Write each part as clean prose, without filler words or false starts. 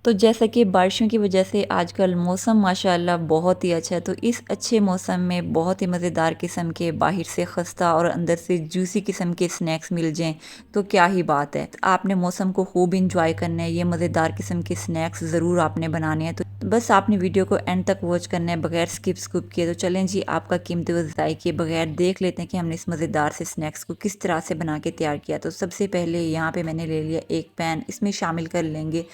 तो जैसा कि बारिशों की वजह से आजकल मौसम माशाल्लाह बहुत ही अच्छा है, तो इस अच्छे मौसम में बहुत ही मज़ेदार किस्म के बाहर से खस्ता और अंदर से जूसी किस्म के स्नैक्स मिल जाएं तो क्या ही बात है। तो आपने मौसम को खूब इंजॉय करना है, ये मज़ेदार किस्म के स्नैक्स ज़रूर आपने बनाने हैं। तो बस आपने वीडियो को एंड तक वॉच करना है बगैर स्किप स्कुप किए। तो चलें जी, आपका कीमती वक्त ज़ाय किए बगैर देख लेते हैं कि हमने इस मज़ेदार से स्नैक्स को किस तरह से बना के तैयार किया। तो सबसे पहले यहाँ पे मैंने ले लिया एक पैन, इसमें शामिल कर लेंगे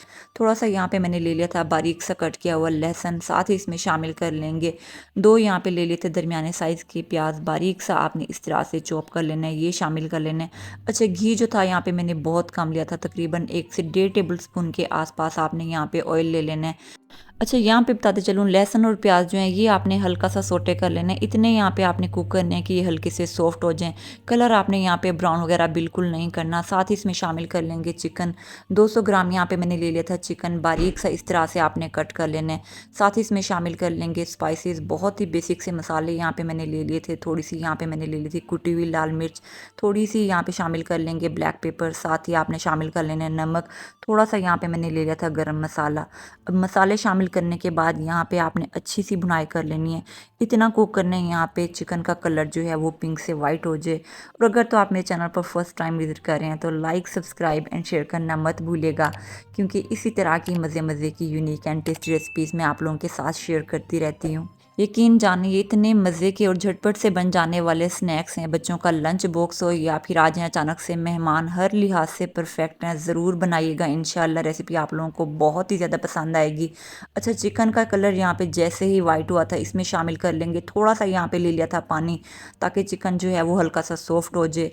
थोड़ा सा, यहाँ पे मैंने ले लिया था बारीक सा कट किया हुआ लहसुन, साथ ही इसमें शामिल कर लेंगे 2 यहाँ पे ले लिए थे दरमियाने साइज़ के प्याज, बारीक सा आपने इस तरह से चॉप कर लेना है, ये शामिल कर लेना है। अच्छा, घी जो था यहाँ पे मैंने बहुत कम लिया था, तकरीबन 1 से 1.5 टेबल स्पून के आसपास आपने यहाँ पे ऑयल ले लेना है। अच्छा, यहाँ पे बताते चलूँ, लहसुन और प्याज जो है ये आपने हल्का सा सोटे कर लेना है, इतने यहाँ पे आपने कुक करने हैं कि ये हल्के से सॉफ्ट हो जाएं। कलर आपने यहाँ पे ब्राउन वगैरह बिल्कुल नहीं करना। साथ ही इसमें शामिल कर लेंगे चिकन, 200 ग्राम यहाँ पे मैंने ले लिया था चिकन, बारीक सा इस तरह से आपने कट कर लेना है। साथ ही इसमें शामिल कर लेंगे स्पाइसेस, बहुत ही बेसिक से मसाले यहाँ पे मैंने ले लिए थे, थोड़ी सी यहाँ पे मैंने ले ली थी कुटी हुई लाल मिर्च, थोड़ी सी यहाँ पे शामिल कर लेंगे ब्लैक पेपर, साथ ही आपने शामिल कर लेना है नमक, थोड़ा सा यहाँ पे मैंने ले लिया था गरम मसाला। अब मसाले शामिल करने के बाद यहाँ पे आपने अच्छी सी भुनाई कर लेनी है, इतना कुक करना है यहाँ पे चिकन का कलर जो है वो पिंक से वाइट हो जाए। और अगर तो आप मेरे चैनल पर फर्स्ट टाइम विजिट कर रहे हैं तो लाइक सब्सक्राइब एंड शेयर करना मत भूलिएगा, क्योंकि इसी तरह की मज़े मज़े की यूनिक एंड टेस्टी रेसिपीज़ मैं आप लोगों के साथ शेयर करती रहती हूँ। यकीन जानिए, इतने मज़े के और झटपट से बन जाने वाले स्नैक्स हैं, बच्चों का लंच बॉक्स हो या फिर आ जाएं अचानक से मेहमान, हर लिहाज से परफेक्ट हैं। ज़रूर बनाइएगा, इंशाल्लाह रेसिपी आप लोगों को बहुत ही ज़्यादा पसंद आएगी। अच्छा, चिकन का कलर यहाँ पे जैसे ही वाइट हुआ था, इसमें शामिल कर लेंगे थोड़ा सा यहाँ पे ले लिया था पानी, ताकि चिकन जो है वो हल्का सा सॉफ्ट हो जाए।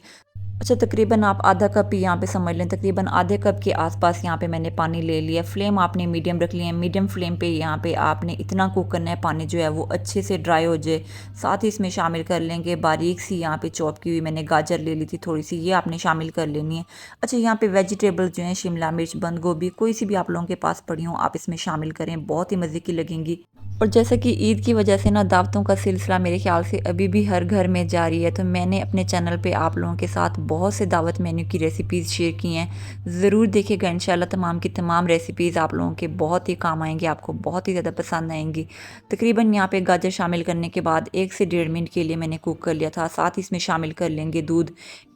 अच्छा, तकरीबन आप आधा कप ही यहाँ पे समझ लें, तकरीबन आधे कप के आसपास यहाँ पे मैंने पानी ले लिया। फ्लेम आपने मीडियम रख लिया है, मीडियम फ्लेम पे यहाँ पे आपने इतना कुक करना है पानी जो है वो अच्छे से ड्राई हो जाए। साथ ही इसमें शामिल कर लेंगे बारीक सी यहाँ पे चॉप की हुई मैंने गाजर ले ली थी थोड़ी सी, ये आपने शामिल कर लेनी है। अच्छा, यहाँ पे वेजिटेबल जो है शिमला मिर्च, बंद गोभी, कोई सी भी आप लोगों के पास पड़ी हो आप इसमें शामिल करें, बहुत ही मज़े की लगेंगी। और जैसे कि ईद की वजह से ना दावतों का सिलसिला मेरे ख्याल से अभी भी हर घर में जारी है, तो मैंने अपने चैनल पे आप लोगों के साथ बहुत से दावत मेन्यू की रेसिपीज़ शेयर की हैं। ज़रूर देखिएगा, इंशाल्लाह तमाम की तमाम रेसिपीज़ आप लोगों के बहुत ही काम आएंगी, आपको बहुत ही ज़्यादा पसंद आएंगी। तकरीबन यहाँ पे गाजर शामिल करने के बाद 1 से 1.5 मिनट के लिए मैंने कुक कर लिया था। साथ ही इसमें शामिल कर लेंगे दूध,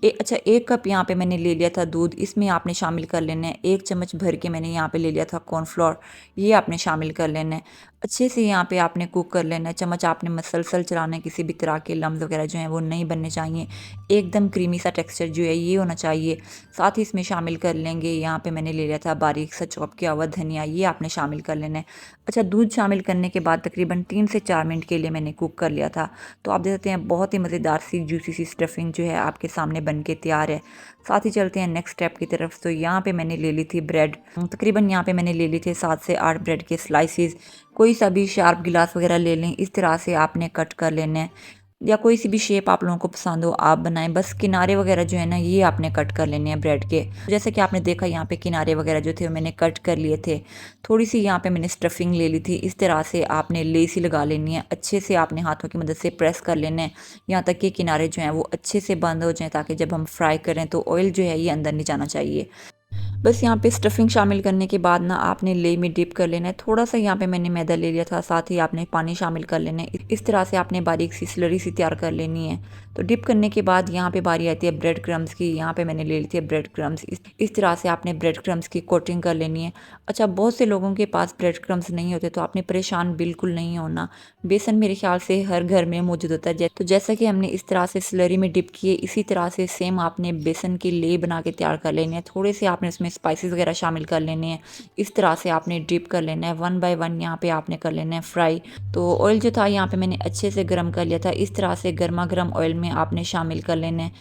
अच्छा 1 कप यहाँ पे मैंने ले लिया था दूध, इसमें आपने शामिल कर लेना है 1 चम्मच भर के मैंने यहाँ पे ले लिया था कॉर्नफ्लोर, ये आपने शामिल कर लेना है। अच्छे से यहाँ पे आपने कुक कर लेना है, चम्मच आपने मसलसल चलाना है, किसी भी तरह के लम्स वगैरह जो हैं वो नहीं बनने चाहिए, एकदम क्रीमी सा टेक्सचर जो है ये होना चाहिए। साथ ही इसमें शामिल कर लेंगे, यहाँ पे मैंने ले लिया था बारीक सा चॉप किया हुआ धनिया, ये आपने शामिल कर लेना है। अच्छा, दूध शामिल करने के बाद तकरीबन 3 से 4 मिनट के लिए मैंने कुक कर लिया था। तो आप देख सकते हैं बहुत ही मज़ेदार सी जूसी सी स्टफिंग जो है आपके सामने बन के तैयार है। साथ ही चलते हैं नेक्स्ट स्टेप की तरफ। तो यहाँ पे मैंने ले ली थी ब्रेड, तकरीबन यहाँ पे मैंने ले ली थी 7 से 8 ब्रेड के स्लाइसिस, कोई सा भी शार्प गिलास वगैरह ले लें, इस तरह से आपने कट कर लेना है, या कोई सी भी शेप आप लोगों को पसंद हो आप बनाएं, बस किनारे वगैरह जो है ना ये आपने कट कर लेने हैं ब्रेड के। जैसे कि आपने देखा यहाँ पे किनारे वगैरह जो थे वो मैंने कट कर लिए थे। थोड़ी सी यहाँ पे मैंने स्टफिंग ले ली थी, इस तरह से आपने लेसी लगा लेनी है, अच्छे से आपने हाथों की मदद से प्रेस कर लेना है यहाँ तक कि किनारे जो हैं वो अच्छे से बंद हो जाएं, ताकि जब हम फ्राई करें तो ऑयल जो है ये अंदर नहीं जाना चाहिए। बस यहाँ पे स्टफिंग शामिल करने के बाद ना आपने ले में डिप कर लेना है, थोड़ा सा यहाँ पे मैंने मैदा ले लिया था, साथ ही आपने पानी शामिल कर लेना है, इस तरह से आपने बारीक सी स्लरी सी तैयार कर लेनी है। तो डिप करने के बाद यहाँ पे बारी आती है ब्रेड क्रम्स की, यहाँ पे मैंने ले ली थी ब्रेड क्रम्स, इस तरह से आपने ब्रेड क्रम्स की कोटिंग कर लेनी है। अच्छा, बहुत से लोगों के पास ब्रेड क्रम्स नहीं होते तो आपने परेशान बिल्कुल नहीं होना, बेसन मेरे ख्याल से हर घर में मौजूद होता है। तो जैसा कि हमने इस तरह से स्लरी में डिप किए, इसी तरह से सेम आपने बेसन की ले बना के तैयार कर लेनी है। थोड़े से आपने इसमें स्पाइसेस वगैरह शामिल कर लेने हैं, इस तरह से आपने डिप कर लेना है, 1 बाय 1 यहाँ पे आपने कर लेना है फ्राई। तो ऑयल जो था यहाँ पे मैंने अच्छे से गर्म कर लिया था, इस तरह से गर्मा गर्म ऑयल में आपने शामिल कर लेना है।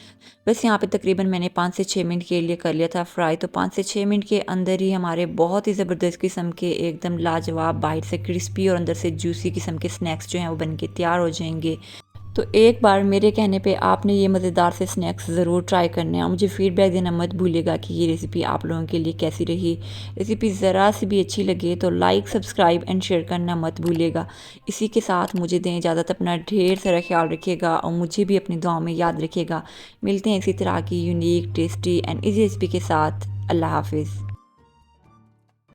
बस यहाँ पे तकरीबन मैंने 5 से 6 मिनट के लिए कर लिया था फ्राई। तो 5 से 6 मिनट के अंदर ही हमारे बहुत ही ज़बरदस्त किस्म के एकदम लाजवाब, बाहर से क्रिस्पी और अंदर से जूसी किस्म के स्नैक्स जो हैं वो बन के तैयार हो जाएंगे। तो एक बार मेरे कहने पे आपने ये मज़ेदार से स्नैक्स ज़रूर ट्राई करने हैं, मुझे फीडबैक देना मत भूलिएगा कि ये रेसिपी आप लोगों के लिए कैसी रही। रेसिपी ज़रा सी भी अच्छी लगे तो लाइक सब्सक्राइब एंड शेयर करना मत भूलिएगा। इसी के साथ मुझे दें इजाज़त, अपना ढेर सारा ख्याल रखिएगा और मुझे भी अपनी दुआओं में याद रखिएगा। मिलते हैं इसी तरह की unique, tasty and easy recipe के साथ। अल्लाह हाफिज़।